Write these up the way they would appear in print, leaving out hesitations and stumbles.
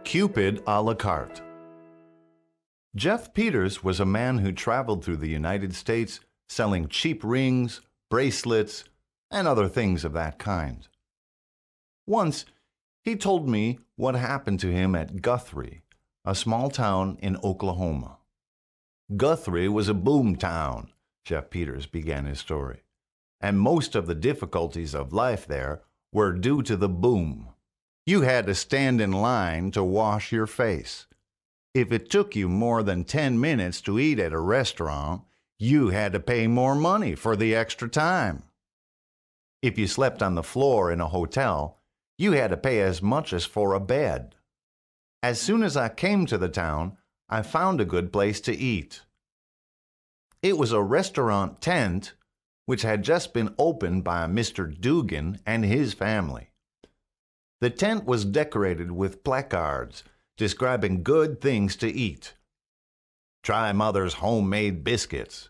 Cupid a la carte. Jeff Peters was a man who traveled through the United States selling cheap rings, bracelets, and other things of that kind. Once, he told me what happened to him at Guthrie, a small town in Oklahoma. Guthrie was a boom town, Jeff Peters began his story, and most of the difficulties of life there were due to the boom. You had to stand in line to wash your face. If it took you more than 10 minutes to eat at a restaurant, you had to pay more money for the extra time. If you slept on the floor in a hotel, you had to pay as much as for a bed. As soon as I came to the town, I found a good place to eat. It was a restaurant tent which had just been opened by Mr. Dugan and his family. The tent was decorated with placards describing good things to eat. Try Mother's homemade biscuits,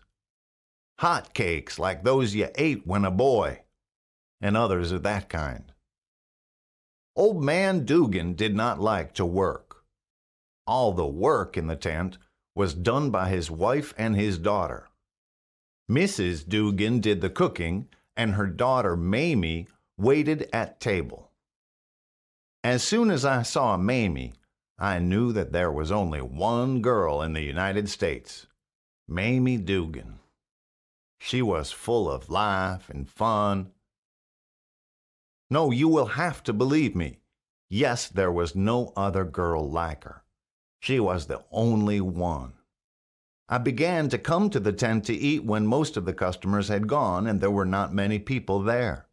hot cakes like those you ate when a boy, and others of that kind. Old man Dugan did not like to work. All the work in the tent was done by his wife and his daughter. Mrs. Dugan did the cooking, and her daughter Mamie waited at table. As soon as I saw Mamie, I knew that there was only one girl in the United States, Mamie Dugan. She was full of life and fun. No, you will have to believe me. Yes, there was no other girl like her. She was the only one. I began to come to the tent to eat when most of the customers had gone and there were not many people there.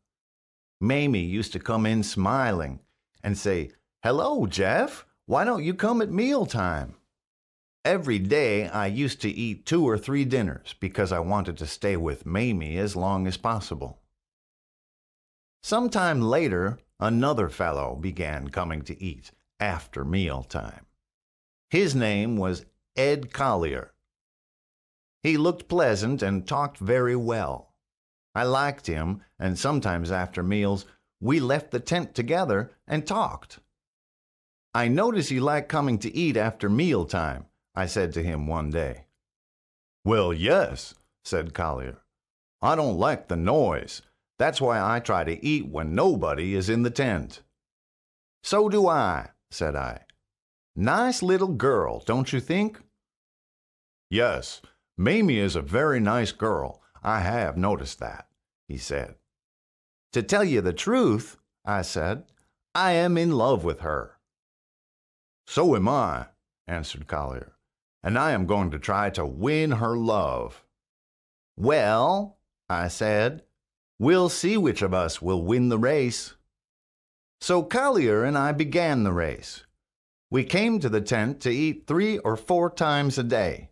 Mamie used to come in smiling and say, "Hello, Jeff. Why don't you come at mealtime?" Every day I used to eat 2 or 3 dinners because I wanted to stay with Mamie as long as possible. Sometime later, another fellow began coming to eat after mealtime. His name was Ed Collier. He looked pleasant and talked very well. I liked him, and sometimes after meals, we left the tent together and talked. "I notice you like coming to eat after mealtime," I said to him one day. "Well, yes," said Collier. "I don't like the noise. That's why I try to eat when nobody is in the tent." "So do I," said I. "Nice little girl, don't you think?" "Yes, Mamie is a very nice girl. I have noticed that," he said. "To tell you the truth," I said, "I am in love with her." "So am I," answered Collier, "and I am going to try to win her love." "Well," I said, "we'll see which of us will win the race." So Collier and I began the race. We came to the tent to eat 3 or 4 times a day.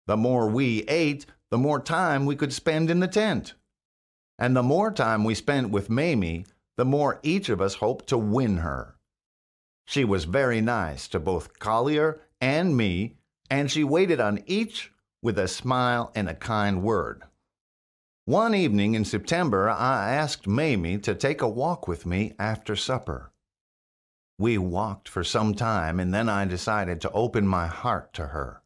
The more we ate, the more time we could spend in the tent. And the more time we spent with Mamie, the more each of us hoped to win her. She was very nice to both Collier and me, and she waited on each with a smile and a kind word. One evening in September, I asked Mamie to take a walk with me after supper. We walked for some time, and then I decided to open my heart to her.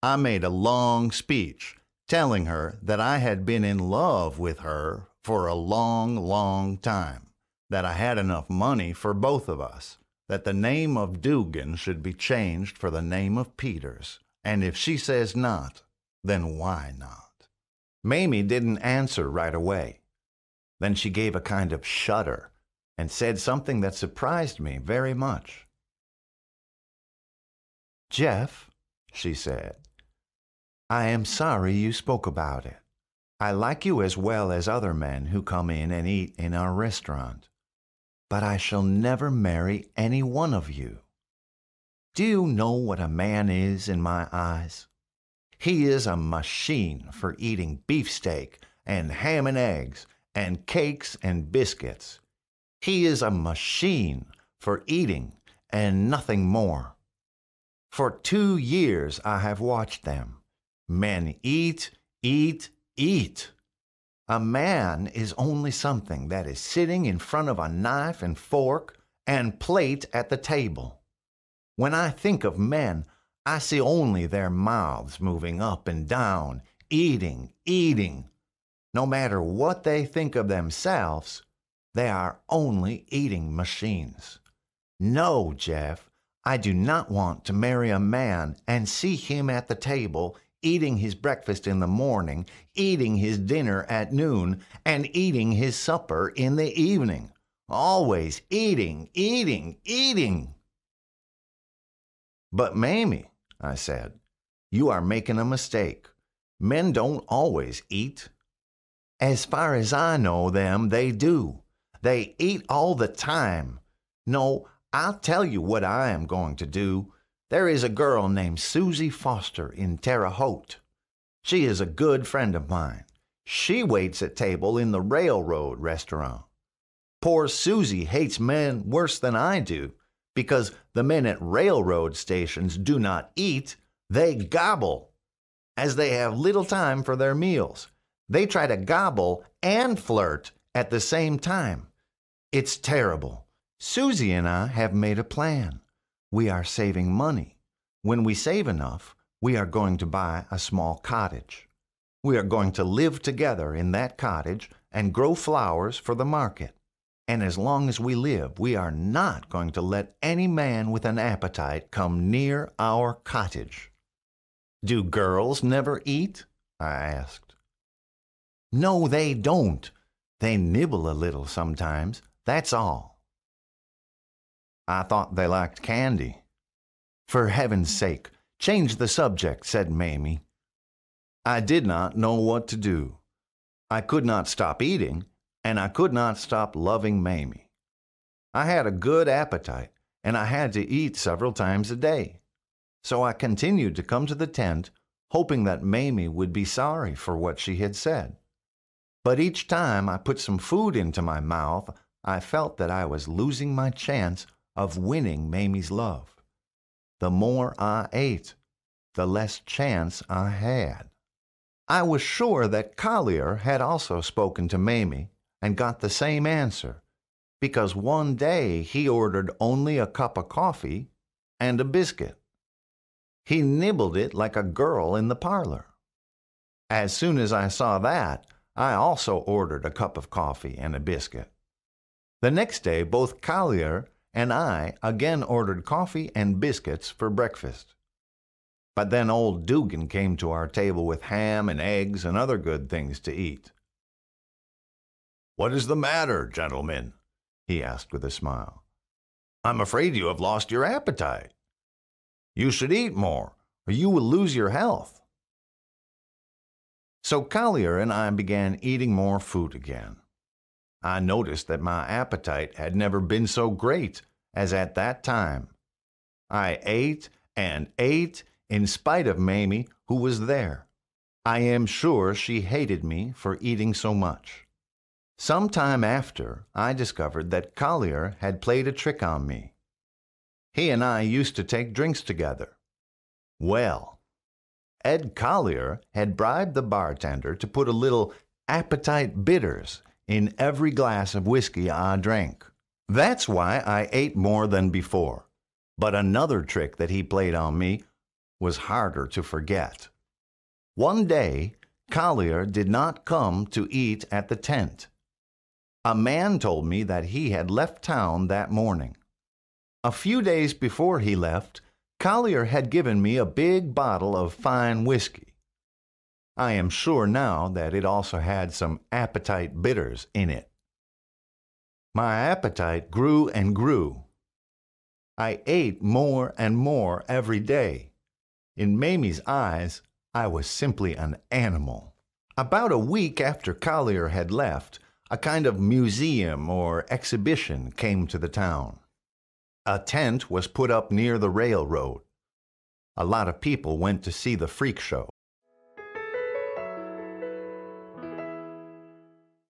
I made a long speech telling her that I had been in love with her for a long, long time, that I had enough money for both of us, that the name of Dugan should be changed for the name of Peters, and if she says not, then why not? Mamie didn't answer right away. Then she gave a kind of shudder and said something that surprised me very much. "Jeff," she said, "I am sorry you spoke about it. I like you as well as other men who come in and eat in our restaurant, but I shall never marry any one of you. Do you know what a man is in my eyes? He is a machine for eating beefsteak and ham and eggs and cakes and biscuits. He is a machine for eating and nothing more. For 2 years I have watched them. Men eat, eat, eat. A man is only something that is sitting in front of a knife and fork and plate at the table. When I think of men, I see only their mouths moving up and down, eating, eating. No matter what they think of themselves, they are only eating machines. No, Jeff, I do not want to marry a man and see him at the table eating his breakfast in the morning, eating his dinner at noon, and eating his supper in the evening. Always eating, eating, eating. But Mamie, I said, you are making a mistake. Men don't always eat. As far as I know them, they do. They eat all the time. No, I'll tell you what I am going to do. There is a girl named Susie Foster in Terre Haute. She is a good friend of mine. She waits at table in the railroad restaurant. Poor Susie hates men worse than I do, because the men at railroad stations do not eat, they gobble. As they have little time for their meals, they try to gobble and flirt at the same time. It's terrible. Susie and I have made a plan. We are saving money. When we save enough, we are going to buy a small cottage. We are going to live together in that cottage and grow flowers for the market. And as long as we live, we are not going to let any man with an appetite come near our cottage. Do girls never eat? I asked. No, they don't. They nibble a little sometimes, that's all. I thought they liked candy. For heaven's sake, change the subject, said Mamie. I did not know what to do. I could not stop eating, and I could not stop loving Mamie. I had a good appetite, and I had to eat several times a day. So I continued to come to the tent, hoping that Mamie would be sorry for what she had said. But each time I put some food into my mouth, I felt that I was losing my chance of winning Mamie's love. The more I ate, the less chance I had. I was sure that Collier had also spoken to Mamie and got the same answer, because one day he ordered only a cup of coffee and a biscuit. He nibbled it like a girl in the parlor. As soon as I saw that, I also ordered a cup of coffee and a biscuit. The next day, both Collier and I again ordered coffee and biscuits for breakfast. But then old Dugan came to our table with ham and eggs and other good things to eat. "What is the matter, gentlemen?" he asked with a smile. "I'm afraid you have lost your appetite. You should eat more, or you will lose your health." So Collier and I began eating more food again. I noticed that my appetite had never been so great as at that time. I ate and ate in spite of Mamie, who was there. I am sure she hated me for eating so much. Some time after, I discovered that Collier had played a trick on me. He and I used to take drinks together. Well, Ed Collier had bribed the bartender to put a little appetite bitters in every glass of whiskey I drank. That's why I ate more than before. But another trick that he played on me was harder to forget. One day, Collier did not come to eat at the tent. A man told me that he had left town that morning. A few days before he left, Collier had given me a big bottle of fine whiskey. I am sure now that it also had some appetite bitters in it. My appetite grew and grew. I ate more and more every day. In Mamie's eyes, I was simply an animal. About a week after Collier had left, a kind of museum or exhibition came to the town. A tent was put up near the railroad. A lot of people went to see the freak show.